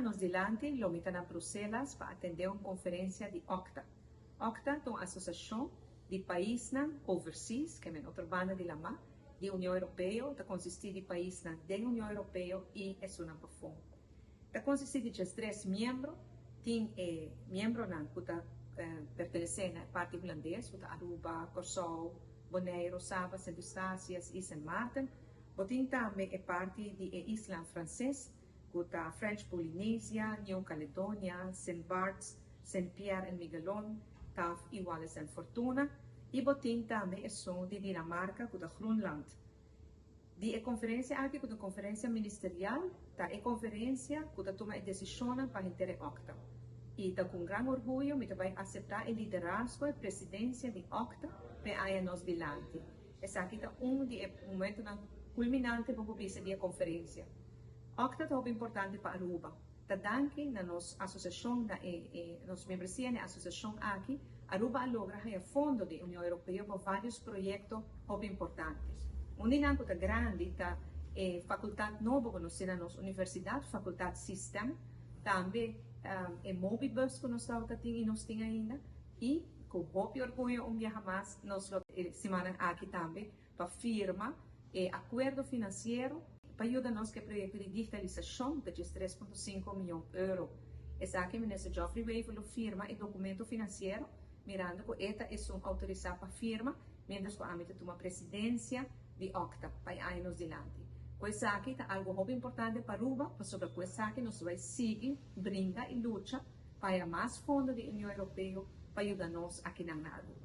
anos delante, lomita na Bruxelas para atender uma conferência de OCTA. OCTA é uma associação de países overseas, que é outra banda de lama, da União Europeia, que consiste de países da União Europeia e é uma profunda. Que consiste de 3 membros, tem membros que pertencem à parte holandesa, Aruba, Curaçao, Bonaire, Saba, Saint Eustatius e Saint Martin. Tem também parte de Isla Francesa, a French Polynesia, New Caledonia, Saint Barts, Saint Pierre e Miquelon, Taf e Wallis e Fortuna. E tem também som de Dinamarca, a Groenland. A conferência aqui, a conferência ministerial, a conferência que toma decisões para a OCTA. E com grande orgulho, me vai aceitar o liderazgo e presidência de OCTA para nós dilante. Esse aqui é dos momentos culminantes para a conferência. OCTA é muito importante para Aruba. Tanto na nossa associação, nossa membresia na associação aqui, Aruba logra o fundo da União Europeia para vários projetos muito importantes. Dinanco é grande, a faculdade nova que nós temos na nossa universidade, faculdade System, também é Mobibus que nós temos e nós temos ainda, e com muito orgulho, dia mais, nós semana aqui também, para firma acordo financeiro para ajudar-nos que projeto de digitalização de 3,5 milhões de euros. Essa aqui, o ministro Geoffrey Wavell firma o documento financeiro, mirando que esta é autorizada para firma, mientras que a âmbito de uma presidência de OCTA, para anos adiante. Coisa aqui é algo muito importante para Aruba, sobre coisa aqui nós vamos seguir, brincar e lutar para mais fundo da União Europeia para ajudar-nos aqui na NADO.